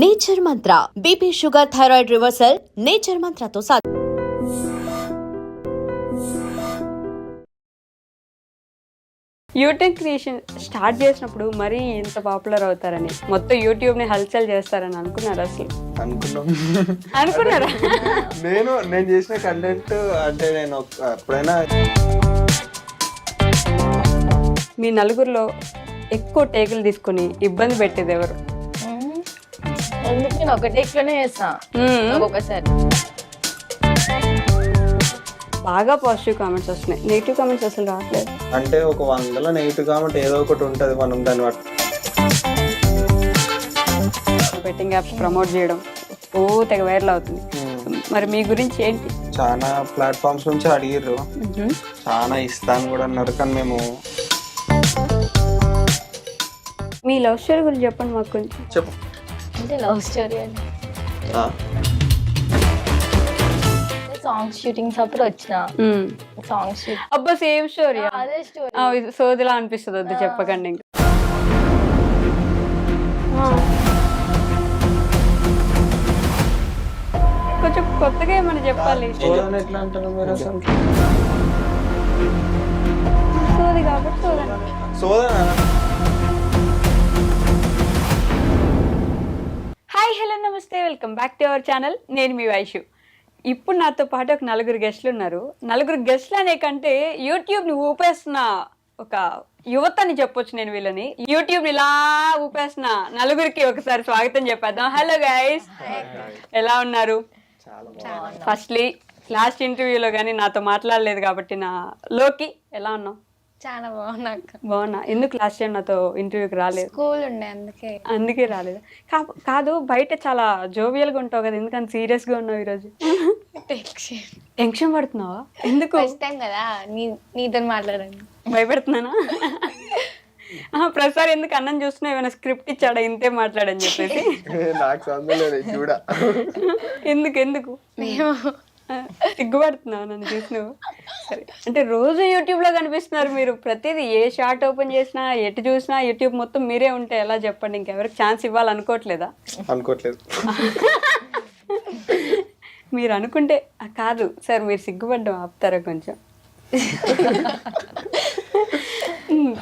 Nature Mantra BP sugar thyroid reversal nature మంత్రతో సాధ్యం. YouTube creation start చేసినప్పుడు మరీ ఇంత పాపులర్ అవుతారని, మొత్తం యూట్యూబ్ ని హల్చల్ చేస్తారని అనుకున్నారా? అసలు అనుకున్నారా? నేను చేసిన కంటెంట్ అంటే నేను ఎప్పుడైనా మీ నలుగురిలో ఎక్కువ టేకులు తీసుకుని ఇబ్బంది పెట్టేది ఎవరు? ఎందుకు నేను ఒక టేక్లోనే చేస్తా ఒక్కొక్కసారి. బాగా పాజిటివ్ కామెంట్స్ వస్తున్నాయి, నెగిటివ్ కామెంట్స్ అసలు రావట్లేదు. అంటే ఒక 100లో నెగిటివ్ కామెంట్ ఏదో ఒకటి ఉంటుంది, మనం దాన్ని బట్టి. బెట్టింగ్ యాప్స్ ప్రమోట్ చేయడం తెగ వైరల్ అవుతుంది. మరి మీ గురించి ఏంటి? చాలా ప్లాట్ఫామ్స్ నుంచి అడిగిర్రు, చాలా ఇస్తాను కూడా అన్నారు, కానీ మేము మీ లవ్ స్టోరీ గురించి చెప్పండి మాకు కొంచెం. చెప్పు. అంటే లవ్ స్టోరీ అంటే సాంగ్స్ షూటింగ్స్ అప్పుడు వచ్చిన సాంగ్స్ షూట్. అబ్బా సేమ్ స్టోరీ. అదే స్టోరీ. సోదిలా అనిపిస్తుంది, వద్దు చెప్పకండి. ఇంకా కొంచెం కొత్తగా ఏమన్నా చెప్పాలి. ఎట్లా అంటారు మీరు అసలు? సోది కాబట్టి సోదన. హాయ్, హలో, నమస్తే, welcome back to our channel. నేను మీ వైషు. ఇప్పుడు నాతో పాటు ఒక 4 గెస్ట్లు ఉన్నారు. 4 గెస్ట్లు అనే కంటే యూట్యూబ్ని ఊపేస్తున్న ఒక యువత అని చెప్పొచ్చు నేను వీళ్ళని. యూట్యూబ్ని ఇలా ఊపేస్తున్న 4కి ఒకసారి స్వాగతం చెప్పేద్దాం. హలో గైస్, ఎలా ఉన్నారు? ఫస్ట్లీ లాస్ట్ ఇంటర్వ్యూలో కానీ నాతో మాట్లాడలేదు కాబట్టి నా లోకి ఎలా ఉన్నావు? చాలా బాగున్నా. ఎందుకు లాస్ట్ టైం నాతో ఇంటర్వ్యూకి రాలేదు? స్కూల్ ఉండే, అందుకే రాలేదు. కాదు, బయట చాలా జోవియల్గా ఉంటావు కదా, ఎందుకంత సీరియస్గా ఉన్నావు ఈరోజు? టెన్షన్ పడుతున్నావా? ఎందుకు? కదా నీతో మాట్లాడండి. భయపెడుతున్నానా? ప్రసాద్ ఎందుకు అన్నం చూస్తున్నా, ఏమైనా స్క్రిప్ట్ ఇచ్చాడా ఇంతే మాట్లాడని చెప్పేసి? ఎందుకు సిగ్గుపడుతున్నావు నన్ను చూసినావు? సరే, అంటే రోజు యూట్యూబ్లో కనిపిస్తున్నారు మీరు. ప్రతిదీ ఏ షార్ట్ ఓపెన్ చేసినా, ఎటు చూసినా యూట్యూబ్ మొత్తం మీరే ఉంటే ఎలా చెప్పండి? ఇంకెవరికి ఛాన్స్ ఇవ్వాలనుకోవట్లేదా? అనుకోవట్లేదు. మీరు అనుకుంటే కాదు సార్, మీరు సిగ్గుపడ్డం ఆపుతారా కొంచెం?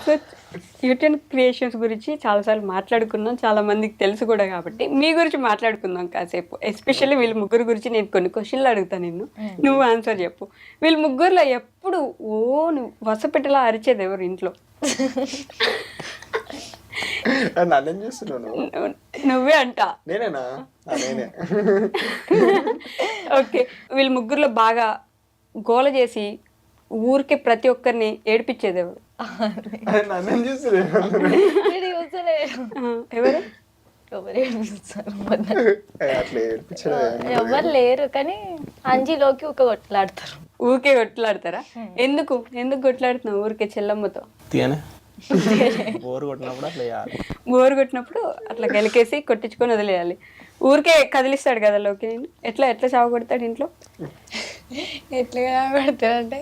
సో యూట్యూబ్ క్రియేషన్స్ గురించి చాలాసార్లు మాట్లాడుకున్నాం, చాలా మందికి తెలుసు కూడా, కాబట్టి మీ గురించి మాట్లాడుకుందాం కాసేపు. ఎస్పెషల్లీ వీళ్ళ ముగ్గురు గురించి నేను కొన్ని క్వశ్చన్లు అడుగుతాను, నువ్వు ఆన్సర్ చెప్పు. వీళ్ళ ముగ్గురులో ఎప్పుడు నువ్వు వసపెట్టేలా అరిచేది ఎవరు ఇంట్లో? నువ్వే అంట. ఓకే, వీళ్ళ ముగ్గురులో బాగా గోల చేసి ఊరికే ప్రతి ఒక్కరిని ఏడిపించేది ఎవరు? ఎవరు లేరు, కానీ అంజీలోకి ఒక కొట్లాడతారు. ఊరికే కొట్లాడతారా? ఎందుకు కొట్లాడుతున్నావు ఊరికే చెల్లమ్మతో? బోరు కొట్టినప్పుడు అట్లా గెలికేసి కొట్టించుకొని వదిలేయాలి. ఊరికే కదిలిస్తాడు కదా లోకి. నేను ఎట్లా చావ కొడతాడు ఇంట్లో? ఎట్లా కొడతాడు అంటే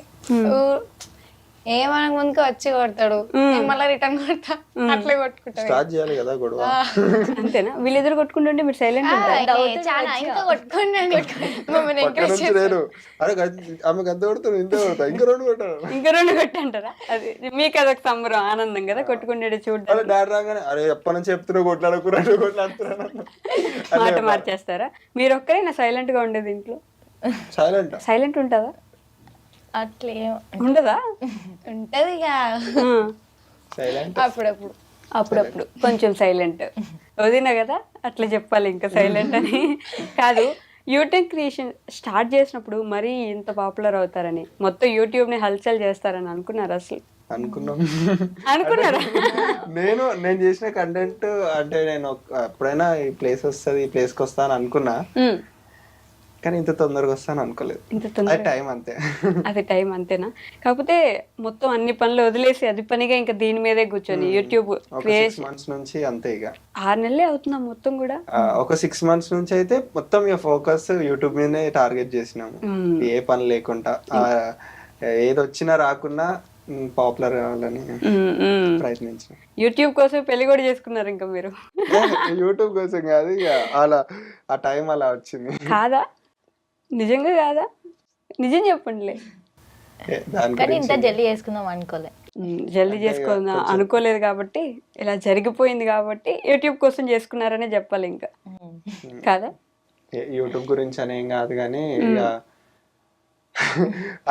ఏమనక ముందుకు వచ్చి కొడతాడు, మళ్ళీ రిటర్న్ కొడతా, అట్లా కొట్టుకుంటాడు. అంతేనా? వీళ్ళిద్దరు కొట్టుకుంటుంటే మీరు సైలెంట్ ఇంకా కొట్టుకున్నాను. ఇంకా 2 కొట్టంటారా? అది మీకు అదొక సంబరం, ఆనందం కదా కొట్టుకుంటే చూడండి. మాట మార్చేస్తారా? మీరు ఒక్కరైనా సైలెంట్ గా ఉండేది ఇంట్లో? సైలెంట్ ఉంటుందా? అట్లే ఉండదా? ఉంటది అప్పుడప్పుడు కొంచెం సైలెంట్. వదినా కదా అట్లా చెప్పాలి, ఇంకా సైలెంట్ అని కాదు. యూట్యూబ్ క్రియేషన్ స్టార్ట్ చేసినప్పుడు మరీ ఇంత పాపులర్ అవుతారని, మొత్తం యూట్యూబ్ ని హల్చల్ చేస్తారని అనుకున్నారా? అసలు అనుకున్నారా? నేను చేసిన కంటెంట్ అంటే నేను ఎప్పుడైనా ఈ ప్లేస్ వస్తుంది, ఈ ప్లేస్కి వస్తాను అనుకున్నా, కానీ ఇంత తొందరగా వస్తాను అనుకోలేదు. అది టైం అంతేనా? కాకపోతే మొత్తం అన్ని పనులు వదిలేసి అది పనిగా ఇంకా దీని మీదే కూర్చొని యూట్యూబ్ 6 months నుంచి అంతే. ఇక 6 నెలలే అవుతున్నా మొత్తం కూడా. ఒక 6 months నుంచి అయితే మొత్తం ఇక ఫోకస్ యూట్యూబ్ మీదనే టార్గెట్ చేసినాము. ఏ పని లేకుండా, ఏది వచ్చినా రాకున్నా పాపులర్ కావాలని ప్రయత్నించిన. యూట్యూబ్ కోసం పెళ్లి కూడా చేసుకున్నారు ఇంకా మీరు? యూట్యూబ్ కోసం కాదు, ఇక అలా ఆ టైం అలా వచ్చింది. కాదా? నిజంగా కాదా? నిజం చెప్పండిలే. దాని కానీ ఇంత గురించి జల్దీ చేసుకుందాం అనుకోలే. జల్దీ చేసుకుందా అనుకోలేదు కాబట్టి, ఇలా జరిగిపోయింది కాబట్టి యూట్యూబ్ కోసం చేసుకున్నారనే చెప్పాలి ఇంకా, కాదా? యూట్యూబ్ గురించి అనేం కాదు కానీ ఇక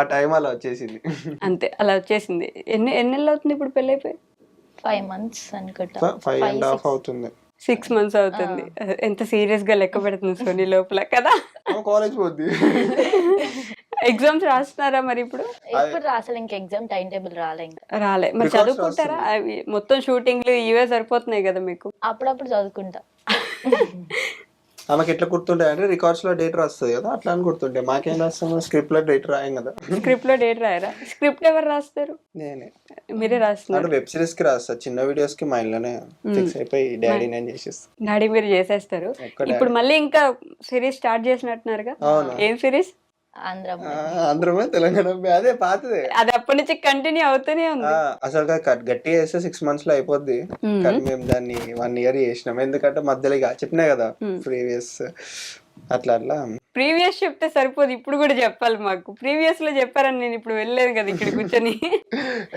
ఆ టైం అలా వచ్చేసింది. అంతే, అలా వచ్చేసింది. ఎన్ని నెలలు అవుతుంది ఇప్పుడు పెళ్ళి అయిపోయి? 5 months అనుకుంటా. 5.5 అవుతుంది. 6 months అవుతుంది. ఎంత సీరియస్ గా లెక్క పెడుతుంది సోనీ లోపల కదా. కాలేజ్ పోద్ది. ఎగ్జామ్స్ రాస్తున్నారా మరి ఇప్పుడు? ఇప్పుడు అసలు ఇంకా ఎగ్జామ్ టైం టేబుల్ రాలే, ఇంకా రాలే. మరి చదువుకుంటారా? అవి మొత్తం షూటింగ్లు ఇవే సరిపోతున్నాయి కదా మీకు. అప్పుడప్పుడు చదువుకుంటా. ఆమెకి ఎట్లా గుర్తుంటాయి అంటే రికార్డ్స్ లో డేట్ రాస్తుంది కదా, అట్లా అని గుర్తుంటాయి. మాకేం రాస్తాము, స్క్రిప్ట్ లో డేట్ రాయం కదా. స్క్రిప్ట్ లో డేట్ రాయరా? స్క్రిప్ట్ ఎవరు రాస్తారు? నేనే. మీరే రాస్తున్నారు? అంటే వెబ్ సిరీస్ కి రాస్తా, చిన్న వీడియోస్ కి మా ఇంట్లోనే ఫిక్స్ అయిపోయి డాడీ నేను చేసేస్తాను. డాడీ మీరు చేసేస్తారు. ఇప్పుడు మళ్ళీ ఇంకా సిరీస్ స్టార్ట్ చేసినట్టున్నారుగా. ఏం సిరీస్? ఆంధ్రమే తెలంగాణ అదే పాతదే. అది అప్పటి నుంచి కంటిన్యూ అవుతూనే ఉంది. అసలు గట్టిగా చేస్తే 6 months లో అయిపోద్ది, కానీ మేము దాన్ని 1 year చేసినాం. ఎందుకంటే మధ్యలో ఇక చెప్పినా కదా ప్రీవియస్ అట్లా అట్లా. ప్రీవియస్ చెప్తే సరిపోదు, ఇప్పుడు కూడా చెప్పాలి మాకు. ప్రీవియస్ లో చెప్పారని నేను ఇప్పుడు వెళ్ళలేదు కదా ఇక్కడ కూర్చొని.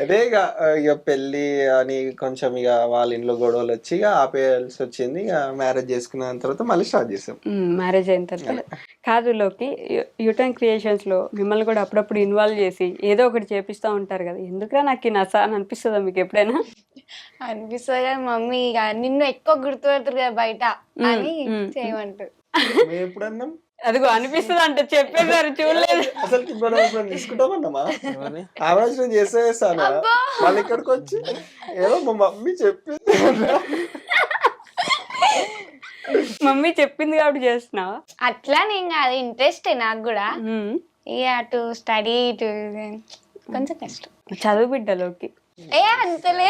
అదే ఇక పెళ్లి అని కొంచెం ఇక వాళ్ళ ఇంట్లో గొడవలు వచ్చి ఇక ఆపేయాల్సి వచ్చింది. ఇక మ్యారేజ్ చేసుకున్న తర్వాత మళ్ళీ స్టార్ట్ చేసాం. మ్యారేజ్ అయిన తర్వాత కాదు లోకి, యూటర్న్ క్రియేషన్స్ లో మిమ్మల్ని కూడా అప్పుడప్పుడు ఇన్వాల్వ్ చేసి ఏదో ఒకటి చేపిస్తూ ఉంటారు కదా. ఎందుకురా నాకు ఈ నస అని అనిపిస్తుందా మీకు ఎప్పుడైనా? అనిపిస్తుంది కదా, మమ్మీ ఇక నిన్ను ఎక్కువ గుర్తుపెడతారు కదా బయట అని చేయమంటారు. మేము ఎప్పుడన్నా అదిగో అనిపిస్తుంది అంటే చెప్పేసారు, చూడలేదు. అసలు మనం తీసుకుంటామన్నామా? ఆలోచన చేస్తాను మళ్ళీ ఇక్కడికి వచ్చి ఏదో మా మమ్మీ చెప్పింది. మమ్మీ చెప్పింది కాబట్టి చేస్తున్నావా? అట్లా నేను కాదు, ఇంట్రెస్ట్ నాకు కూడా. ఇక అటు స్టడీ ఇటు కొంచెం కష్టం. చదువు బిడ్డలోకి అంతలే.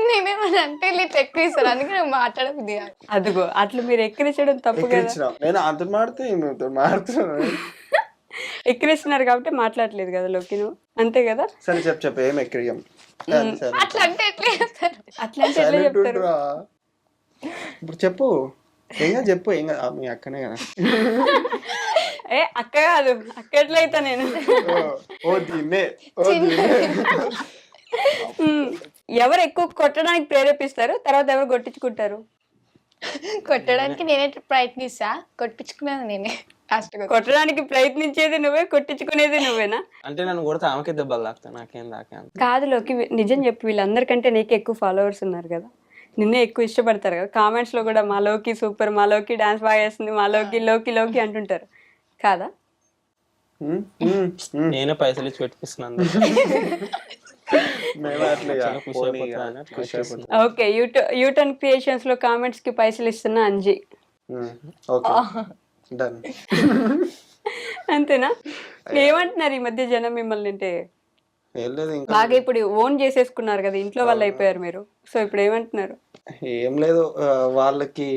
నేనేమన్నా అంటే ఎక్కువ ఇస్తాను, అందుకే నువ్వు మాట్లాడబుద్ది కాదు. అదిగో అట్లా మీరు ఎక్కిరించడం తప్పు కదా. నేను అంత మాడుతున్నాను. ఎక్కిరిస్తున్నారు కాబట్టి మాట్లాడలేదు కదా లోకి నువ్వు, అంతే కదా. సరే చెప్పు ఏం ఎక్కిరియం. అట్లా అంటే ఎట్లా చేస్తారు? అట్లా అంటే ఎట్లా చెప్తారు? ఇప్పుడు చెప్పు, ఏం చెప్పు. ఏం మీ అక్కనే కదా. అక్క కాదు, అక్క ఎట్లయితా నేను. ఎవరు ఎక్కువ కొట్టడానికి ప్రేరేపిస్తారు, తర్వాత ఎవరు కొట్టించుకుంటారు? కొట్టడానికి నేనే ప్రయత్నిస్తా, కొట్టించుకునేది నేనే. కొట్టడానికి ప్రయత్నించేది నువ్వే, కొట్టించుకునేది నువ్వేనా? అంటే నన్ను కొడితే ఆమెకే దెబ్బలు తాకుతా, నాకేం తాకే. కాదు లోకి, నిజం చెప్పు, వీళ్ళందరికంటే నీకు ఎక్కువ ఫాలోవర్స్ ఉన్నారు కదా, నిన్నే ఎక్కువ ఇష్టపడతారు కదా. కామెంట్స్ లో కూడా మా లోకి సూపర్, మా లోకి డాన్స్ బాగా చేస్తుంది, మా లోకి లోకి లోకి అంటుంటారు కాదా? నేనే పైసలు ఇచ్చి పెట్టిస్తున్నాను. ఓకే, యూటర్న్ క్రియేషన్స్ లో కామెంట్స్ కి పైసలు ఇస్తున్నా అంజీ. అంతేనా? ఏమంటున్నారు ఈ మధ్య జనం మిమ్మల్ని? అంటే బాగా ఇప్పుడు ఓన్ చేసేసుకున్నారు కదా, ఇంట్లో వాళ్ళు అయిపోయారు మీరు. సో ఇప్పుడు ఏమంటున్నారు? ఏం లేదు, వాళ్ళకి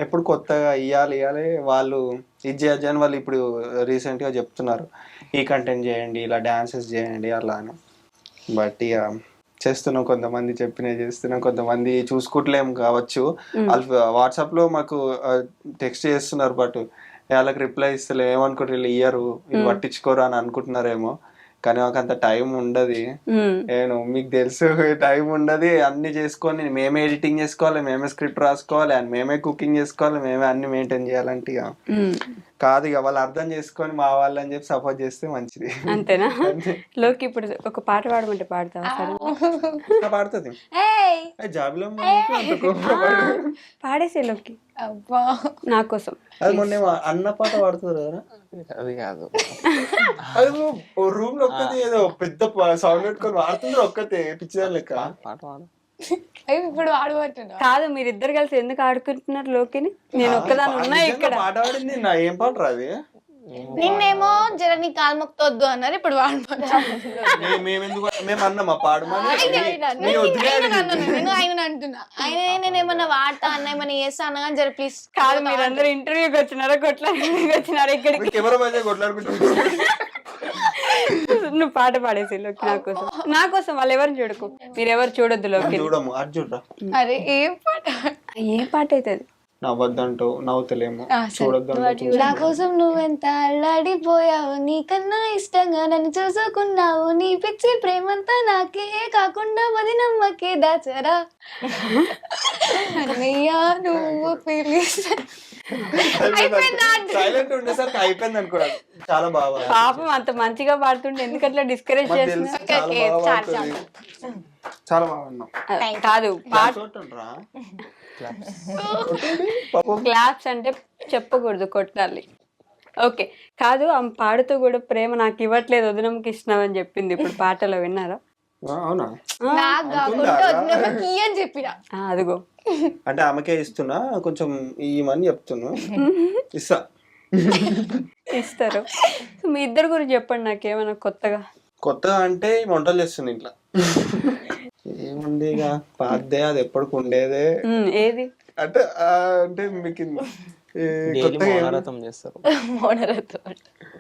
ఎప్పుడు కొత్తగా ఇవ్వాలి వాళ్ళు ఇది చేయొచ్చు అని వాళ్ళు ఇప్పుడు రీసెంట్ గా చెప్తున్నారు, ఈ కంటెంట్ చేయండి, ఇలా డాన్సెస్ చేయండి అలా అని. బట్ ఇక చేస్తున్నాం, కొంతమంది చెప్పినవి చేస్తున్నాం, కొంతమంది చూసుకుంటలేం కావచ్చు. వాళ్ళు వాట్సాప్ లో మాకు టెక్స్ట్ చేస్తున్నారు, బట్ వాళ్ళకి రిప్లై ఇస్తలే. ఏమనుకుంటారు వీళ్ళు ఇయ్యరు, వీళ్ళు పట్టించుకోరు అని అనుకుంటున్నారేమో. కానీ మాకు అంత టైం ఉండదు. నేను మీకు తెలుసు, టైం ఉండదు. అన్ని చేసుకొని మేమే ఎడిటింగ్ చేసుకోవాలి, మేమే స్క్రిప్ట్ రాసుకోవాలి, అండ్ మేమే కుకింగ్ చేసుకోవాలి, మేమే అన్ని మెయింటైన్ చేయాలంటే ఇక కాదు. ఇక వాళ్ళు అర్థం చేసుకొని మా వాళ్ళు అని చెప్పి సపోర్ట్ చేస్తే మంచిది. అంతేనా? లోకి ఇప్పుడు ఒక పాట పాడమంటే పాడతావా? పాడుతుంది జాబిలో పాడేసే లోకి నా కోసం. అది మొన్న అన్న పాట పాడుతుంది కదా, అది కాదు. అది రూమ్ లో ఒక్కతే ఏదో పెద్ద సౌండ్ పెట్టుకొని వాడుతుంది ఒక్కతే పిచ్చిదా లెక్క. పాట పాడు. ఇప్పుడు ఆడబడుతున్నా కాదు, మీరిద్దరు కలిసి ఎందుకు ఆడుకుంటున్నారు లోకిని? నేను ఒక్కదాని ఉన్నా ఇక్కడ. పాట పాడింది నా ఏం పాట రాది. నిన్నేమో జర నీ కాలు మొక్తొద్దు అన్నారు, ఇప్పుడు వాడు మేము అన్నామా పాడమని నేను ఆయన అంటున్నా. ఆయన నేనేమన్నా వాడతా అన్న ఏమన్నా చేస్తా అన్నా కానీ జర ప్లీజ్ కాదు, మీరందరూ ఇంటర్వ్యూకి వచ్చినారా కొట్లాడికి వచ్చినారా ఇక్కడికి? కెమెరా మధ్య కొట్లాడుకుంటున్నాం. నువ్వు పాట పాడేసి లోకి నా కోసం వాళ్ళు ఎవరిని చూడకు, మీరెవరు చూడొద్దు లోకి. చూడము అది చూడరా. అరే ఏం పాట, ఏ పాట అవుతుంది? నవ్వద్దంటూ నవ్వుతలేము, చూడొద్దు. నా కోసం నువ్వెంత అల్లాడిపోయావు, నీకన్నా ఇష్టంగా నన్ను చూసుకున్నావు, నీ పిచ్చి ప్రేమంతా నాకే కాకుండా మది నమ్మకే దాచరా అన్నయ్యా నువ్వు సైలెంట్ ఉండేసరికి అయిపోయింది అనుకోరా. చాలా బాగా పాపం అంత మంచిగా పాడుతుంటే ఎందుకట్లా డిస్కరేజ్ చేస్తున్నా? చాలా బాగా ఉన్నాం. కాదు, క్లాప్స్ అంటే చెప్పకూడదు, కొట్టాలి. ఓకే, కాదు ఆమె పాడుతూ కూడా ప్రేమ నాకు ఇవ్వట్లేదు వదినమ్మకి ఇస్తున్నావని చెప్పింది. ఇప్పుడు పాటలో విన్నారా? అవునా? నాకు కాకుండా వదినమ్మకి అని చెప్పిన. అదిగో అంటే ఆమెకే ఇస్తున్నా, కొంచెం ఇవ్వమని చెప్తున్నా. ఇస్తారు. మీ ఇద్దరు గురించి చెప్పండి నాకేమైనా కొత్తగా అంటే వంటలు చేస్తుంది ఇంట్లో. ఏముంది ఇక పాదే, అది ఎప్పటికి ఉండేదే. ఏది అంటే అంటే మీకు మౌనరథం చేస్తారు.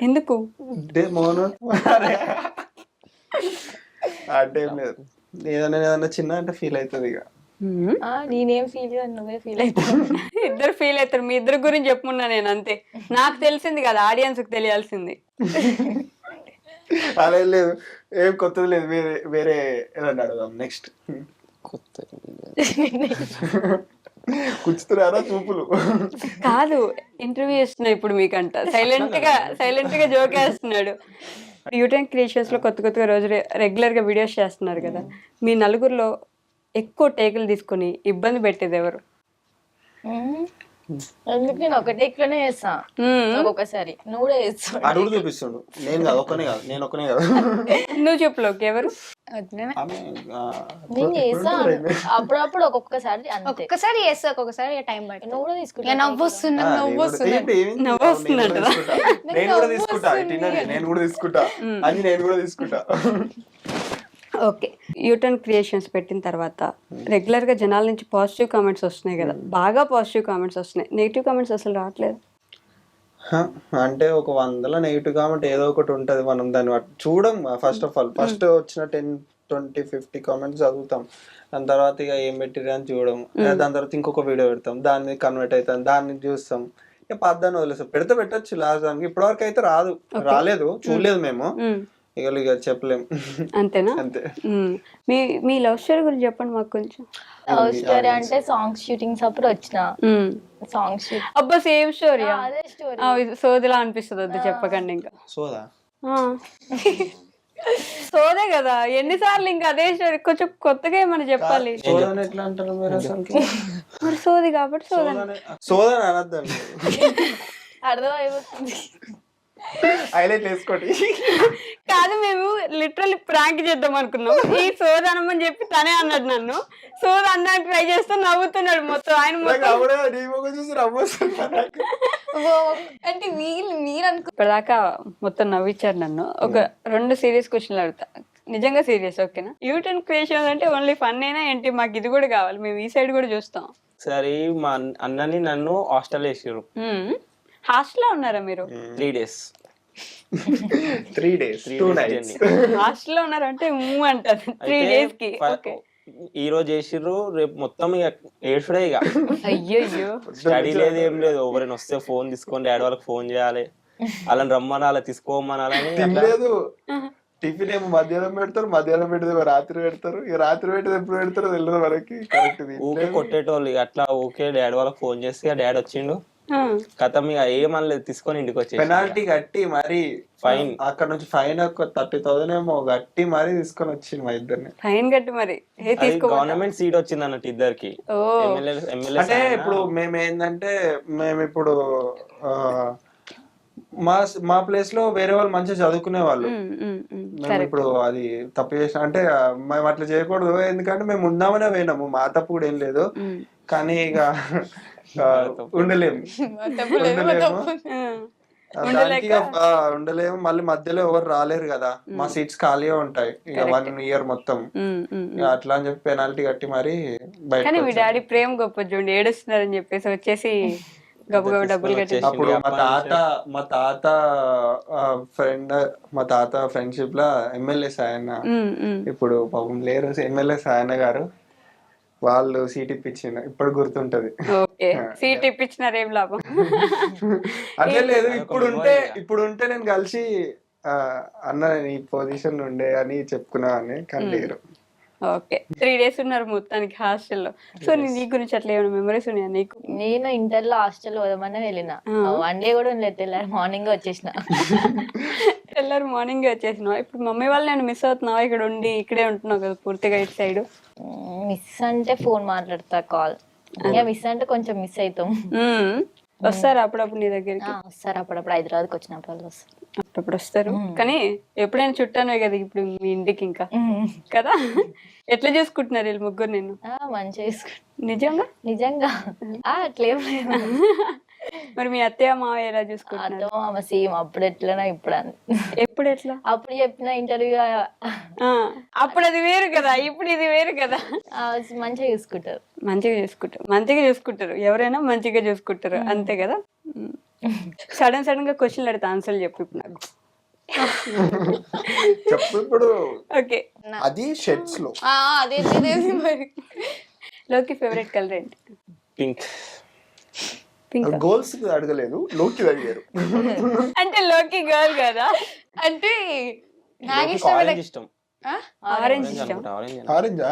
ఎందుకు మౌనం అంటే ఏదైనా చిన్న అంటే ఫీల్ అవుతుంది ఇక. నేనేం ఫీల్ నువ్వే ఫీల్ అవుతావు. ఇద్దరు ఫీల్ అవుతారు. మీ ఇద్దరు గురించి చెప్పుకున్నా నేను, అంతే. నాకు తెలిసింది కదా, ఆడియన్స్ కి తెలియాల్సింది. అలా లేదు, ఏం కొత్తది లేదు. వేరే ఏదన్నా అడుగుదాం నెక్స్ట్. కొత్త కూర్చుతున్నారా చూపులు? కాదు, ఇంటర్వ్యూ చేస్తున్నా ఇప్పుడు మీకంట. సైలెంట్ గా జోక్ వేస్తున్నాడు. యూటెన్ క్రియేషన్స్ లో కొత్తగా రోజు రెగ్యులర్ గా వీడియోస్ చేస్తున్నారు కదా. మీ నలుగురిలో ఎక్కువ టేకులు తీసుకుని ఇబ్బంది పెట్టేది ఎవరు? ఎందుకు నేను ఒక టేక్ లోనే చేస్తా, ఒక్కొక్కసారి నువ్వు కూడా చేస్తావు. అడుగు చూపిస్తుండు. నేను కాదు, నేను ఒక్కనే కాదు. నువ్వు చెప్పులోకి ఎవరు? నేను చేస్తా అప్పుడప్పుడు, ఒక్కొక్కసారి ఒక్కసారి చేస్తా, ఒక్కొక్కసారి టైం పడుతుంది. నువ్వు కూడా తీసుకుంటా. నవ్వొస్తున్నా నేను కూడా తీసుకుంటా అని నేను కూడా తీసుకుంటా. ఓకే, యూటర్న్ క్రియేషన్స్ పెట్టిన తర్వాత రెగ్యులర్ గా జనాల నుంచి పాజిటివ్ కామెంట్స్ వస్తున్నాయి కదా, బాగా పాజిటివ్ కామెంట్స్ వస్తున్నాయి. నెగిటివ్ కామెంట్స్ అసలు రావట్లేదు. అంటే ఒక 100 నెగిటివ్ కామెంట్ ఏదో ఒకటి ఉంటది. మనం దాన్ని చూడం. ఫస్ట్ ఆఫ్ ఆల్ ఫస్ట్ వచ్చిన 10, 20, 50 కామెంట్స్ చదువుతాం. దాని తర్వాత ఇక ఏం పెట్టిరు అని చూడడం. దాని తర్వాత ఇంకొక వీడియో పెడతాం, దాన్ని కన్వర్ట్ అవుతాం, దాన్ని చూస్తాం. ఇక పద్దాన్ని వదిలేస్తాం. పెట్టచ్చు లాస్ట్ దానికి. ఇప్పటివరకు అయితే రాలేదు, చూడలేదు మేము. ఇక చెప్పలేం. అంతేనా? అంతే. మీ లవ్ స్టోరీ గురించి చెప్పండి మాకు కొంచెం. లవ్ స్టోరీ అంటే సాంగ్ షూటింగ్స్ అప్పుడు వచ్చిన సాంగ్ షూట్. అబ్బా, సేమ్ స్టోరీ. అదే స్టోరీ. సోదిలా అనిపిస్తుంది, వద్దు చెప్పకండి. ఇంకా సోదా సోదే కదా, ఎన్నిసార్లు ఇంకా అదే స్టోరీ. కొంచెం కొత్తగా ఏమన్నా చెప్పాలి. ఎట్లా అంటారు మీరు అసలు? మరి సోది కాబట్టి సోదా అనద్దండి, అర్థం అయిపోతుంది. హైలైట్ వేసుకోండి. కాదు, మేము లిటరల్లీ ప్రాంక్ చేద్దాం అనుకున్నాం. ఈ సోద అనమని చెప్పి తనే అన్నాడు నన్ను. సోద అన్నానికి ట్రై చేస్తే నవ్వుతున్నాడు మొత్తం. ఆయన అంటే మీరు అనుకో. ఇప్పటిదాకా మొత్తం నవ్విచ్చారు నన్ను. ఒక 2 సీరియస్ క్వశ్చన్లు అడుగుతా, నిజంగా సీరియస్, ఓకేనా? యూటర్న్ క్రియేషన్ అంటే ఓన్లీ ఫన్ అయినా ఏంటి? మాకు ఇది కూడా కావాలి, మేము ఈ సైడ్ కూడా చూస్తాం. సరే, మా అన్నని నన్ను హాస్టల్ వేసారు. హాస్టల్లో ఉన్నారా మీరు? 3 days. 3 days 2 nights హాస్టల్లో ఉన్నారంటే అంటారు 3 days కి. ఈ రోజు చేసిర్రు, రేపు మొత్తం ఇక ఏడ్చుడే. ఇక అయ్యో, స్టడీ లేదు, ఏం లేదు. ఎవరైనా వస్తే ఫోన్ తీసుకొని డాడీ వాళ్ళకి ఫోన్ చేయాలి, అలా రమ్మని, అలా తీసుకోమనాలని. లేదు, టిఫిన్ ఏమో మధ్యాహ్నం పెడతారు, మధ్యాహ్నం పెడితే రాత్రి పెడతారు. ఇక రాత్రి పెట్టేది ఎప్పుడు పెడతారో తెలియదు మనకి. ఊకే కొట్టేటోళ్ళు. అట్లా ఓకే డాడీ వాళ్ళకి ఫోన్ చేస్తే డాడీ వచ్చిండు, కథం ఇక ఏమనలేదు, తీసుకొని ఇంటికి వచ్చి పెనాల్టీ కట్టి మరి ఫైన్, అక్కడ నుంచి ఫైన్ ఒక 30,000 ఏమో కట్టి మరి తీసుకొని వచ్చింది మా ఇద్దరిని. ఫైన్ కట్టి మరి గవర్నమెంట్ సీట్ వచ్చింది అన్నట్టు ఇద్దరికి. అంటే ఇప్పుడు మేము ఏంటంటే, మేము ఇప్పుడు మా ప్లేస్ లో వేరే వాళ్ళు మంచిగా చదువుకునే వాళ్ళు. మేము ఇప్పుడు అది తప్పు చేసిన అంటే మేము అట్లా చేయకూడదు. ఎందుకంటే మేము ఉందామనే పోయినాము, మా తప్పు కూడా ఏం లేదు. కానీ ఇక ఉండలేము. దానికి ఇక, ఉండలేము. మళ్ళీ మధ్యలో ఎవరు రాలేరు కదా, మా సీట్స్ ఖాళీగా ఉంటాయి ఇక 1 ఇయర్ మొత్తం. ఇక అట్లా అని చెప్పి పెనాల్టీ కట్టి మరి బయట. కానీ మీ డాడీ ప్రేమ గొప్ప చూడండి, ఏడుస్తున్నారని చెప్పేసి వచ్చేసి గబగబ డబ్బులు కట్టి. అప్పుడు మా తాత ఫ్రెండ్, మా తాత ఫ్రెండ్షిప్ లా ఎమ్మెల్యే సాయన్న, ఇప్పుడు పాపం లేరు ఎమ్మెల్యే సాయన్న గారు, వాళ్ళు సీట్ ఇప్పించిండు. ఇప్పుడు గుర్తుంటది. ఓకే, సీట్ ఇప్పించినారు, ఏం లాభం. అట్లే లేదు, ఇప్పుడు ఉంటే నేను కలిసి అన్న నేను ఈ పొజిషన్ ఉండే అని చెప్పుకున్నా అని, కానీ లేరు. ఓకే, 3 days ఉన్నారు మొత్తానికి హాస్టల్లో. సో నీ గురించి అట్లా ఏమైనా మెమరీస్ ఉన్నాయా నీకు? నేను ఇంటర్ లో హాస్టల్ పోదామని వెళ్ళిన, 1 day కూడా ఉండలేదు, తెల్లారి మార్నింగ్ వచ్చేసిన. తెల్లారు మార్నింగ్ వచ్చేసినావు. ఇప్పుడు మమ్మీ వాళ్ళు నేను మిస్ అవుతున్నావా? ఇక్కడ ఉండి ఇక్కడే ఉంటున్నావు కదా పూర్తిగా ఇటు సైడ్. మిస్ అంటే ఫోన్ మాట్లాడతా, కాల్. ఇంకా మిస్ అంటే కొంచెం మిస్ అవుతాం. వస్తారు అప్పుడప్పుడు నీ దగ్గరికి? వస్తారు అప్పుడప్పుడు, హైదరాబాద్కి వచ్చినప్పుడు వాళ్ళు వస్తారు. అప్పుడప్పుడు వస్తారు, కానీ ఎప్పుడైనా చుట్టానే కదా ఇప్పుడు మీ ఇంటికి ఇంకా కదా. ఎట్లా చేసుకుంటున్నారు వీళ్ళు ముగ్గురు నేను? మంచిగా చేసుకుంటా. నిజంగా నిజంగా అట్లేం లేదు. మరి మీ అత్తయ్య మావయ్య ఎలా చూసుకుంటున్నారు? అర్థం ఆమె సేమ్, అప్పుడు ఎట్లనా ఇప్పుడు ఎప్పుడు ఎట్లా? అప్పుడు చెప్పిన ఇంటర్వ్యూ, అప్పుడు అది వేరు కదా, ఇప్పుడు ఇది వేరు కదా. మంచిగా చూసుకుంటారు. మంచిగా చూసుకుంటారు, ఎవరైనా మంచిగా చూసుకుంటారు, అంతే కదా. సడన్ గా క్వశ్చన్లు అడితే ఆన్సర్లు చెప్పు ఇప్పుడు నాకు. చెప్పు ఇప్పుడు. ఓకే, అది షర్ట్స్ లో అదే మరి. లోకి ఫేవరెట్ కలర్ ఏంటి? పింక్. పింక్. గోల్స్ అడగలేదు, లోకి అడిగారు. అంటే లోకి గర్ల్ కదా, అంటే నాకు ఆరెంజ్ ఇష్టం. ఆరెంజ్ ఇష్టం. ఆరెంజా?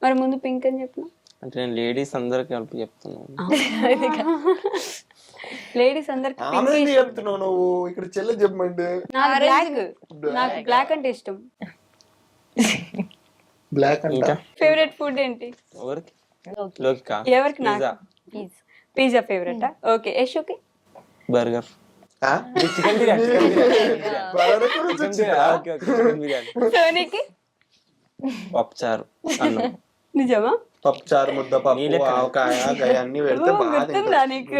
మరి ముందు పింక్ అని చెప్పిన. అంటే నేను లేడీస్ అందరికి కలిపి చెప్తున్నాను. లేడీస్ అందరికి ఆరెంజ్ చెప్తున్నావు నువ్వు, ఇక్కడ చెల్లె చెప్పమంటే. నాకు బ్లాక్ అంటే ఇష్టం. బ్లాక్ అంటే ఫేవరెట్ ఫుడ్ ఏంటి? ఎవరికి? లోకికా? ఎవరికి? నాకు పిజ్జా ఫేవరెట్. ఓకే, యశోకి? బర్గర్. చికెన్ బిర్యానీ. సోనీకి? పప్పుచారు, అన్నం. నిజమా? పప్పుచారు, ముద్దపప్పు, ఆవకాయ, అన్ని పెడితే గుర్తుందా నీకు?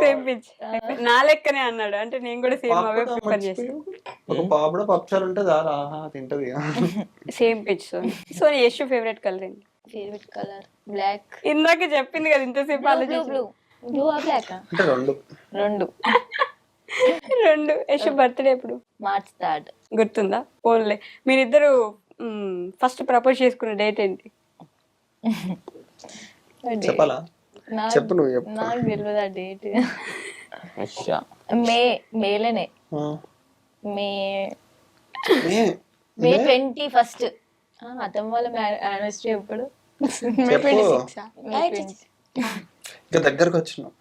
సేమ్ పిచ్, నా లెక్కనే అన్నాడు. అంటే నేను కూడా సేమ్ అవే ప్రిఫర్ చేస్తాను. ఒక పాపడ పప్పుచారు ఉంటుంది, తింటది. Same pinch. So Yash favourite colour ఏంటి? Favourite colour black. ఇందాక చెప్పింది కదా ఇంతసేపు. బ్లూ బ్లాక్ అంటే రెండు. యశ్ బర్త్డే ఎప్పుడు? March 3rd. గుర్తుందా? పోన్లే. మీరిద్దరు ఫస్ట్ ప్రపోజ్ చేసుకున్న డేట్ ఏంటి? చెప్పాలా? చెప్పు నువ్వు చెప్పు. నాకు తెలియదు ఆ డేట్. మేలేనే. మే 21st. అతను వాళ్ళ యానివర్సరీ ఎప్పుడు? ఇంకా దగ్గరకు వచ్చినాం.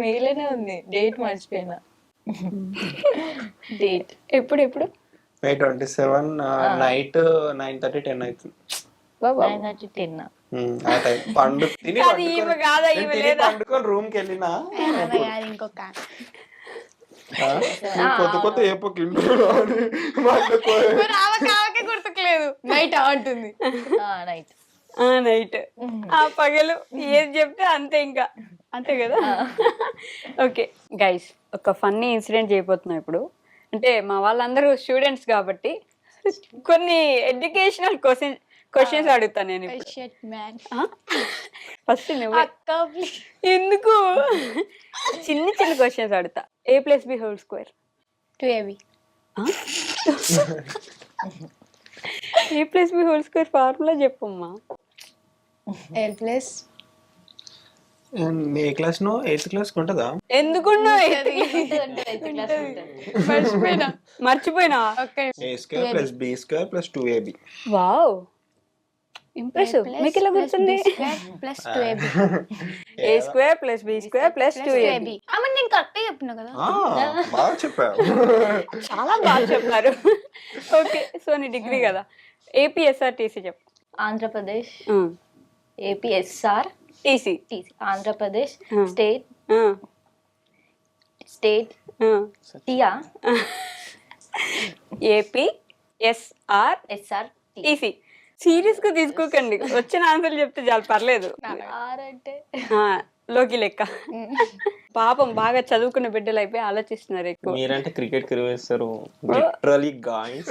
మేలేనే ఉంది, డేట్ మర్చిపోయినా. డేట్ ఎప్పుడు? May 27 నైట్ 9:30, 10 అవుతుంది. 9:30, 10. ఆ టైం పండుకొని రూమ్ కి వెళ్ళినా ఇంకొక కొత్త ఏపోకి గుర్తుకులేదు. నైట్ అంటుంది. నైట్ ఆ పగలు ఏది చెప్తే అంతే, ఇంకా అంతే కదా. ఓకే గైస్, ఒక ఫన్నీ ఇన్సిడెంట్ చేయబోతున్నాం ఇప్పుడు. అంటే మా వాళ్ళందరూ స్టూడెంట్స్ కాబట్టి కొన్ని ఎడ్యుకేషనల్ క్వశ్చన్స్ అడుగుతాను నేను. ఫస్ట్ నువ్వు ఎందుకు చిన్న క్వశ్చన్స్ అడుగుతా. A+B² 2AB. A+B² ఫార్ములా చెప్పమ్మా. ఏ క్లాస్ నో 8th క్లాస్ ఉంటుందా? ఎందుకున్నా మర్చిపోయినా. A² + B² + 2AB. Wow, impressive. మీకు ఎలా గుర్తుంది? +2AB. A² + B² + 2AB. నేను కరెక్ట్ చెప్పినా కదా. బాగా చెప్పావు, చాలా బాగా చెప్పారు. ఓకే, సో నీ డిగ్రీ కదా. APSRTC చెప్పు. Andhra Pradesh. APSR TC. Andhra Pradesh state టియా. APSR TC. సీరియస్ గా తీసుకోకండి, వచ్చిన ఆన్సర్ చెప్తే చాలు, పర్లేదు. ఆర్ అంటే లోకి లెక్క. పాపం బాగా చదువుకున్న బిడ్డలు అయిపోయి ఆలోచిస్తున్నారు ఎక్కువ. మీరంటే క్రికెట్ కి వేస్తారు లిటరలీ గాయ్స్.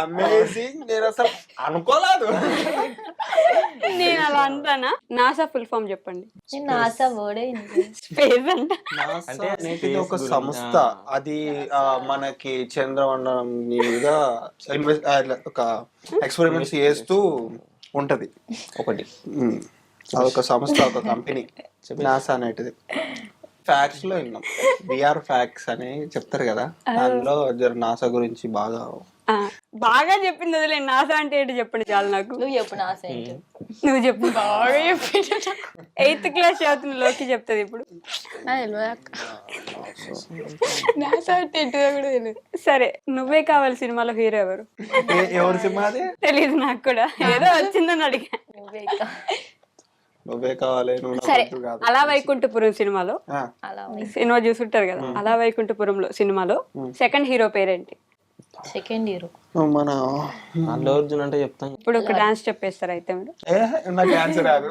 అమేజింగ్. నేను అసలు అనుకోలేదు. నేను అలా అంటానా? నాసా ఫుల్ ఫామ్ చెప్పండి. నేను నాసా వర్డే స్పేస్ అంట. అంటే అనేది ఒక సంస్థ, అది మనకి చంద్రమండలం మీద ఒక ఎక్స్పెరిమెంట్స్ చేస్తూ ఉంటది ఒకటి. అదొక సంస్థ, ఒక కంపెనీ, నాసా అనేటిది. ఫ్యాక్స్ లో విన్నాం, విఆర్ ఫ్యాక్స్ అని చెప్తారు కదా, దానిలో నాసా గురించి బాగా చెప్పింది వదిలే. నాసా అంటే ఏంటి చెప్పండి చాలు నాకు. నువ్వు చెప్పు నాసా ఏంటి. నువ్వు చెప్పు. బాగా చెప్పి 8th క్లాస్ చదువుతున్న లోకి చెప్తుంది ఇప్పుడు. సరే, నువ్వే కావాలి సినిమాలో హీరో ఎవరు? ఎవరు సినిమా అది తెలీదు నాకు కూడా, ఏదో వచ్చిందని అడిగా. నువ్వే కావాలి. సరే, అలా వైకుంఠపురం సినిమాలో అలా సినిమా చూసుంటారు కదా, అలా వైకుంఠపురంలో సినిమాలో సెకండ్ హీరో పేరేంటి? సెకండ్ హీరో మన అల్లు అర్జున్ అంటే చెప్తాను. ఇప్పుడు ఒక డాన్స్ చెప్పేస్తారు అయితే మీరు. నాకు ఆన్సర్ రాదు.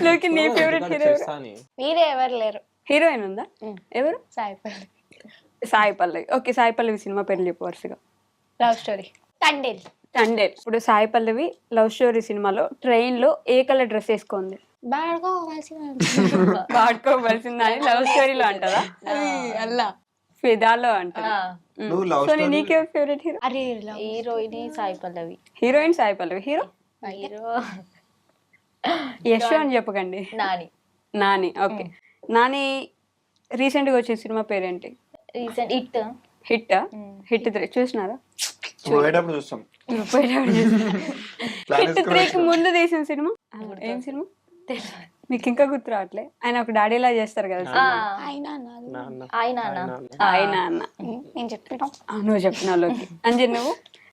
లోకి నీ ఫేవరెట్ హీరో? మీరే ఎవరు లేరు. హీరోయిన్ ఉందా? ఎవరు? సాయిపల్లి. సాయి పల్లవి. ఓకే, సాయి పల్లవి సినిమా పేర్లు చెప్పు వరుసగా. Love story, Thandel. తండేల్. ఇప్పుడు సాయి పల్లవి లవ్ స్టోరీ సినిమాలో ట్రైన్ లో ఏ కలర్ డ్రెస్ వేసుకుంది? వాడుకోవలసిందా అని లవ్ స్టోరీలో అంటారా? అల్లా ఫిదాలో అంటారా? సో నీకే favourite hero? Heroine Sai Pallavi. Heroine Sai Pallavi. Hero hero Yash అని చెప్పకండి. నాని. నాని. ఓకే, నాని రీసెంట్ గా వచ్చిన సినిమా పేరేంటి? Recent hit. హిట్ 3 చూసినారా? పోయేటప్పుడు చూస్తాం. హిట్ 3కి ముందు తీసిన సినిమా ఏం సినిమా మీకు ఇంకా గుర్తు రావట్లే? ఆయన ఒక డాడీలా చేస్తారు కదా. ఆయన నేను చెప్పినా. నువ్వు చెప్పిన లోకి అంజన్. నువ్వు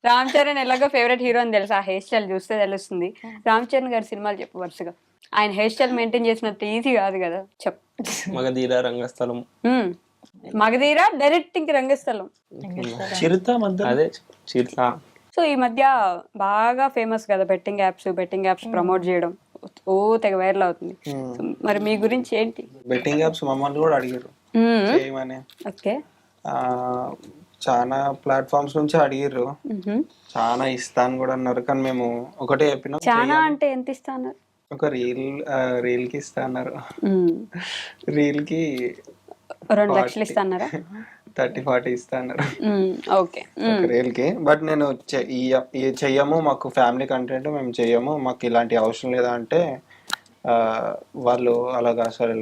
రామ్ చరణ్ ఎలాగో ఫేవరెట్ హీరో అని తెలుసు, ఆ హెయిర్ స్టైల్ చూస్తే తెలుస్తుంది. రామ్ చరణ్ గారి సినిమాలు చెప్పు వరుసగా. ఆయన హెయిర్ స్టైల్ మెయింటైన్ చేసినట్టు ఈజీ కాదు కదా, చెప్పు. మగధీర, రంగస్థలం. మగధీర డైరెక్ట్ ఇంక రంగస్థలం. అదే చిరుత. సో ఈ మధ్య బాగా ఫేమస్ కదా బెట్టింగ్ యాప్స్ ప్రమోట్ చేయడం, ఓ తెగ వైరల్ అవుతుంది. మరి మీ గురించి ఏంటి? బెట్టింగ్ యాప్స్ మమ్మల్ని కూడా అడిగారు చేయమని. ఓకే, చాలా ప్లాట్ఫామ్స్ నుంచి అడిగారు, చాలా ఇస్తాను కూడా అన్నారు. కానీ మేము ఒకటే చెప్పినాం. చాలా అంటే ఎంత ఇస్తా అన్నారు? ఒక రీల్ కి ఇస్తా అన్నారు. రీల్ కి 2 లక్షలు ఇస్తా అన్నారా? 30-40 ఇస్తా అన్నారు. ఓకే, రీల్ కి. బట్ నేను చెయ్యము, మాకు ఫ్యామిలీ కంటెంట్ మేము చెయ్యము, మాకు ఇలాంటి అవసరం లేదా అంటే వాళ్ళు అలాగా సరే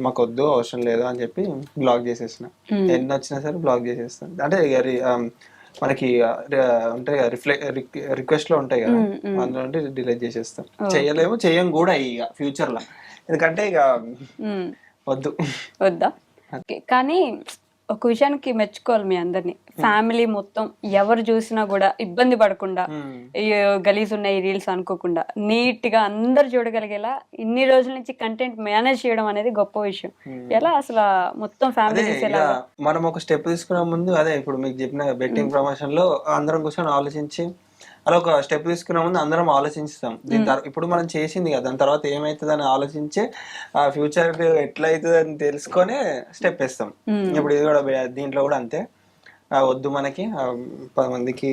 మాకు వద్దు అవసరం లేదు అని చెప్పి బ్లాక్ చేసేసిన. ఎన్ని వచ్చినా సరే బ్లాక్ చేసేస్తాను. అంటే మనకి ఉంటాయి కదా రిక్వెస్ట్ లో ఉంటాయి కదా, అందులో డిలీట్ చేసేస్తాం. చెయ్యం కూడా ఇక ఫ్యూచర్ లో, ఎందుకంటే ఇక వద్దా. కానీ ఒక విషయానికి మెచ్చుకోవాలి మీ అందరినీ, ఫ్యామిలీ మొత్తం ఎవరు చూసినా కూడా ఇబ్బంది పడకుండా, గలీజ్ ఉన్నాయి రీల్స్ అనుకోకుండా నీట్ గా అందరు చూడగలిగేలా ఇన్ని రోజుల నుంచి కంటెంట్ మేనేజ్ చేయడం అనేది గొప్ప విషయం. ఎలా అసలు మొత్తం ఫ్యామిలీ చూసేలా? మనం ఒక స్టెప్ తీసుకునే ముందు, అదే ఇప్పుడు మీకు చెప్పిన బెట్టింగ్ ప్రమోషన్ లో అందరం కూర్చొని ఆలోచించి, అలా ఒక స్టెప్ తీసుకునే ముందు అందరం ఆలోచిస్తాం. దీని తర్వాత ఇప్పుడు మనం చేసింది కదా, దాని తర్వాత ఏమైతుంది అని ఆలోచించి ఆ ఫ్యూచర్ ఎట్లా అవుతుంది అని తెలుసుకొని స్టెప్ వేస్తాం. ఇప్పుడు ఇది కూడా దీంట్లో కూడా అంతే, వద్దు మనకి 10 మందికి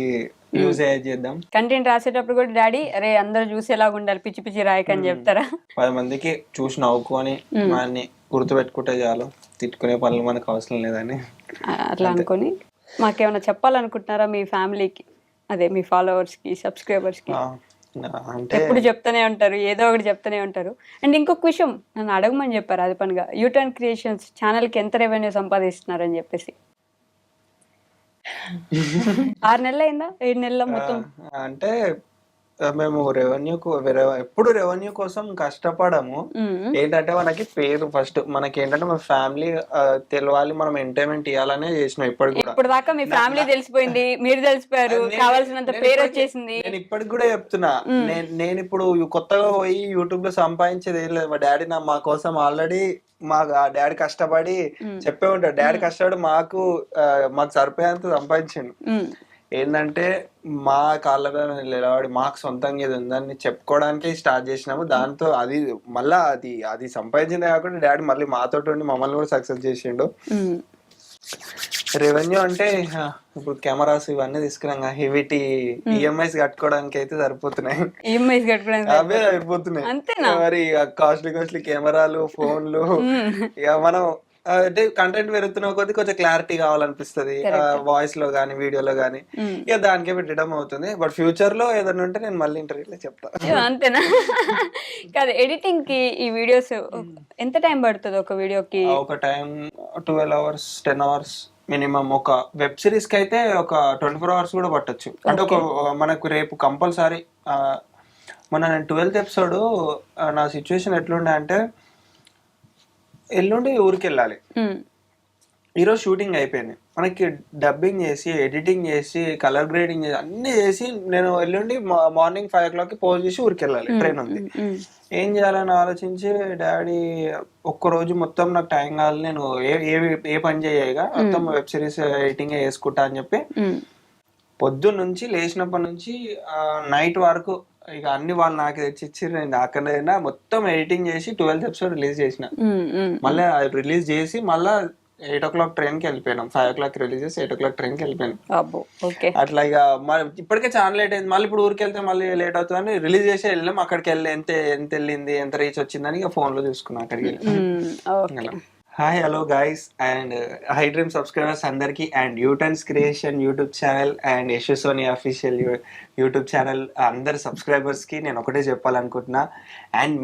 యూజ్ అయ్యేది చేద్దాం. కంటెంట్ రాసేటప్పుడు కూడా డాడీ అరే అందరు చూసేలాగా ఉండాలి, పిచ్చి పిచ్చి రాయకని చెప్తారా? 10 మందికి చూసి నవ్వుకొని మనని గుర్తు పెట్టుకుంటే చాలు, తిట్టుకునే పనులు మనకు అవసరం లేదని అట్లా అనుకొని. మాకేమైనా చెప్పాలనుకుంటున్నారా మీ ఫ్యామిలీకి, అదే మీ ఫాలోవర్స్ కి, సబ్స్క్రైబర్స్ కి? ఎప్పుడు చెప్తానే ఉంటారు, ఏదో ఒకటి చెప్తానే ఉంటారు. అండ్ ఇంకొక విషయం నన్ను అడగమని చెప్పారు అది పనిగా, యూటర్న్ క్రియేషన్స్ ఛానల్ కి ఎంత రెవెన్యూ సంపాదిస్తున్నారు అని చెప్పేసి. 6 నెలలు అయిందా, 7 నెలల మొత్తం? అంటే మేము ఎప్పుడు రెవెన్యూ కోసం కష్టపడము. ఏంటంటే మనకి పేరు ఫస్ట్, మనకి ఏంటంటే మన ఫ్యామిలీ తెలవాలి, మనం ఎంటర్టైన్మెంట్ ఇవ్వాలనే చేసినాం. ఇప్పుడు దాకా మీ ఫ్యామిలీ తెలిసిపోయింది, మీరు తెలిసిపోయారు, కావాల్సినంత పేరు వచ్చేసింది. నేను ఇప్పటికి కూడా చెప్తున్నా, నేను ఇప్పుడు కొత్తగా పోయి యూట్యూబ్ లో సంపాదించేది ఏం లేదు. మా డాడీ మా కోసం ఆల్రెడీ డాడీ కష్టపడి చెప్పే ఉంటాడు, డాడీ కష్టపడి మాకు సరిపోయేంత సంపాదించిండు. ఏంటంటే మా కాళ్ళ మీద నిలబడి మాకు సొంతంగా ఇది ఉందని చెప్పుకోవడానికి స్టార్ట్ చేసినాము. దాంతో అది మళ్ళా అది సంపాదించిందే కాకుండా డాడీ మళ్ళీ మాతో ఉండి మమ్మల్ని కూడా సక్సెస్ చేసిండు. రెవెన్యూ అంటే ఇప్పుడు కెమెరాస్ ఇవన్నీ తీసుకున్నాం, హెవీటీ ఈఎంఐస్ కట్టుకోవడానికి అయితే సరిపోతున్నాయి. అవే సరిపోతున్నాయి. మరి కాస్ట్లీ కెమెరాలు, ఫోన్లు, ఇక మనం అంటే కంటెంట్ పెరుగుతున్న కొద్ది కొంచెం క్లారిటీ కావాలనిపిస్తుంది వాయిస్ లో గానీ వీడియోలో గానీ, ఇక దానికే పెట్టడం అవుతుంది. బట్ ఫ్యూచర్ లో ఏదైనా ఉంటే నేను మళ్ళీ ఇంటర్వ్యూలో చెప్తా. అంతేనా? కాదు, ఎడిటింగ్ కి ఈ వీడియోస్ ఎంత టైం పడుతుంది ఒక వీడియోకి? ఒక టైం 12 hours 10 hours మినిమం. ఒక వెబ్ సిరీస్ కి అయితే ఒక 24 hours కూడా పట్టొచ్చు. అంటే ఒక మనకు రేపు కంపల్సరీ నేను 12th episode నా సిచ్యువేషన్ ఎట్లుండే అంటే, ఎల్లుండి ఊరికి వెళ్ళాలి, ఈరోజు షూటింగ్ అయిపోయింది, మనకి డబ్బింగ్ చేసి ఎడిటింగ్ చేసి కలర్ గ్రేడింగ్ చేసి అన్ని చేసి నేను ఎల్లుండి మార్నింగ్ 5 o'clock పోజ్ చేసి ఊరికి వెళ్ళాలి, ట్రైన్ ఉంది. ఏం చేయాలని ఆలోచించి డాడీ ఒక్కరోజు మొత్తం నాకు టైం కావాలి, నేను ఏ పని చేయగా మొత్తం వెబ్ సిరీస్ ఎడిటింగ్ చేసుకుంటా అని చెప్పి పొద్దున్న నుంచి లేచినప్పటి నుంచి నైట్ వరకు ఇక అన్ని వాళ్ళు నాకు తెచ్చిచ్చి నేను అక్కడైనా మొత్తం ఎడిటింగ్ చేసి 12th episode రిలీజ్ చేసిన. మళ్ళీ రిలీజ్ చేసి మళ్ళీ 8 o'clock ట్రైన్ కి వెళ్ళిపోయినాం. 5 o'clock రిలీజ్ చేసి 8 o'clock ట్రైన్ కి వెళ్ళిపోయినాం. అట్లా ఇక ఇప్పటికే చాలా లేట్ అయింది. మళ్ళీ ఇప్పుడు ఊరికి వెళ్తే మళ్ళీ లేట్ అవుతుందని రిలీజ్ చేసి వెళ్ళాం. అక్కడికి వెళ్ళి ఎంత వెళ్ళింది, ఎంత రీచ్ వచ్చిందని ఇక ఫోన్ లో చూసుకున్నాం అక్కడికి వెళ్ళి. Hi hello guys and hi dream subscribers అందరికి, and u turns creation YouTube channel and Yashu Soni official YouTube channel అందరి సబ్స్క్రైబర్స్ కి నేను ఒకటే చెప్పాలనుకుంటున్నా. అండ్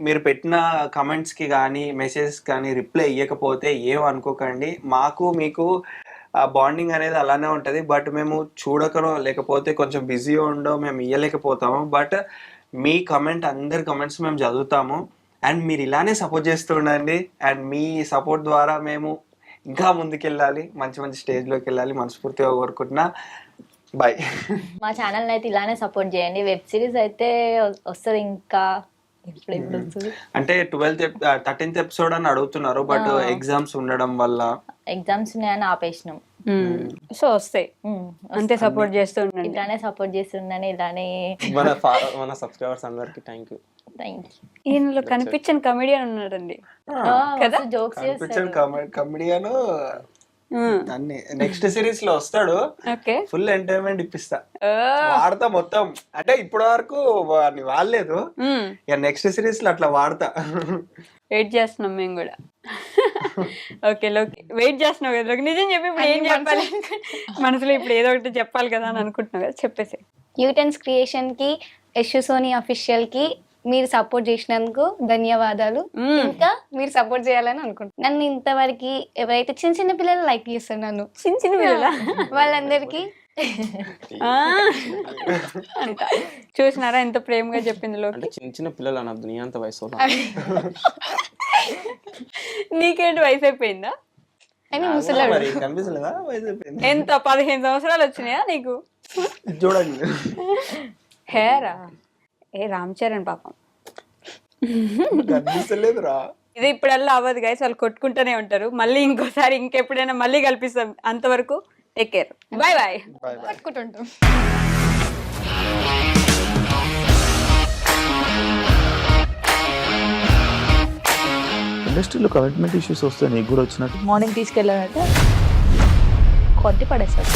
మీరు పెట్టిన కమెంట్స్ కి కానీ మెసేజెస్ కానీ రిప్లై ఇవ్వకపోతే ఏం అనుకోకండి, మాకు మీకు బాండింగ్ అనేది అలానే ఉంటుంది. బట్ మేము చూడకనో లేకపోతే కొంచెం బిజీగా ఉండో మేము ఇవ్వలేకపోతాము. బట్ మీ అందరి కమెంట్స్ మేము చదువుతాము. అండ్ మీరు ఇలానే సపోర్ట్ చేస్తూ ఉండండి. అండ్ మీ సపోర్ట్ ద్వారా మేము ఇంకా ముందుకెళ్ళాలి, మంచి స్టేజ్లోకి వెళ్ళాలి మనస్ఫూర్తిగా కోరుకుంటున్నా. బాయ్. మా ఛానల్ అయితే ఇలానే సపోర్ట్ చేయండి. వెబ్ సిరీస్ అయితే వస్తుంది ఇంకా అంటే 13th episode అని అడుగుతున్నారు. బట్ ఎగ్జామ్స్ ఉండడం వల్ల ఎగ్జామ్స్ ఉన్నాయని ఆపేసినాం. సో వస్తాయి, అంతే సపోర్ట్ చేస్తుండండి. ఇలానే సపోర్ట్ చేస్తుండని ఇలానే మన సబ్స్క్రైబర్స్ అందరికి థ్యాంక్ యూ. ఈయనలో కనిపించిన కమెడియన్ ఉన్నాడండి కదా, జోక్స్ కమెడియన్ అన్ని నెక్స్ట్ సిరీస్ లో వస్తాడు. ఫుల్ ఎంటర్టైన్మెంట్ ఇప్పిస్తా, వాడతా మొత్తం. అంటే ఇప్పటి వరకు వాడలేదు, ఇక నెక్స్ట్ సిరీస్ లో అట్లా వాడతా. వెయిట్ చేస్తున్నాం మేము కూడా. ఓకే లోకి వెయిట్ చేస్తున్నావు కదా, నిజం చెప్పి ఇప్పుడు ఏం చెప్పాలి మనసులో, ఇప్పుడు ఏదో ఒకటి చెప్పాలి కదా అని అనుకుంటున్నావు కదా, చెప్పేసి. యూటెన్స్ క్రియేషన్ కి యశు సోని అఫీషియల్ కి మీరు సపోర్ట్ చేసినందుకు ధన్యవాదాలు. ఇంకా మీరు సపోర్ట్ చేయాలని అనుకుంటున్నాను. నన్ను ఇంతవరకు ఎవరైతే చిన్న పిల్లలు లైక్ చేస్తారు, నన్ను చిన్న పిల్లల వాళ్ళందరికీ అంట చూసినారా ఎంత ప్రేమగా చెప్పింది లోకి. చిన్న పిల్లలు అనద్దు, నీ అంత వయసు. నీకేంటి వయసు అయిపోయిందా? ఎంత 15 సంవత్సరాలు వచ్చినాయా నీకు? చూడండి హేరా రామ్ చరణ్ పాపం ఇది ఇప్పుడల్లా అవ్వదు గైస్, వాళ్ళు కొట్టుకుంటూనే ఉంటారు. మళ్ళీ ఇంకోసారి ఇంకెప్పుడైనా మళ్ళీ కల్పిస్తాం. అంతవరకు టేక్ కేర్, బాయ్ బాయ్. పట్టుకుంటుంటాం. ఇండస్ట్రీలో కమిట్మెంట్ ఇష్యూస్ వస్తాయి, నీకు కూడా వచ్చినట్టు. మార్నింగ్ తీసుకెళ్ళాలంటే కొట్టి పడేస్తారు.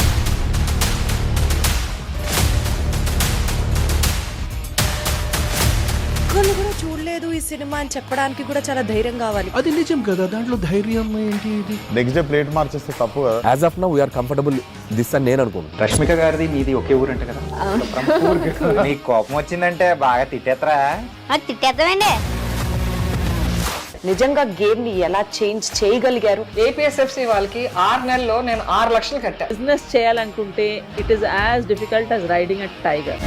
ఒక్కళ్ళు కూడా చూడలేదు ఈ సినిమా అని చెప్పడానికి కూడా చాలా ధైర్యం కావాలి. అది నిజం కదా, దాంట్లో ధైర్యం ఏంటి? ఇది నెక్స్ట్ డే ప్లేట్ మార్చేస్తే తప్పు కదా. As of now we are comfortable this అని నేను అనుకుంటున్నాను. రష్మిక గారిది మీది ఒకే ఊరు అంటే కదా, నీకు కోపం వచ్చిందంటే బాగా తిట్టేత్తరా? తిట్టేద్దామండి. నిజంగా గేమ్ ని ఎలా చేంజ్ చేయగలిగారు? ఏపీఎస్ఎఫ్సి వాళ్ళకి 6 నెలల్లో నేను 6 లక్షలు కట్టా. బిజినెస్ చేయాలనుకుంటే it is as difficult as riding a tiger.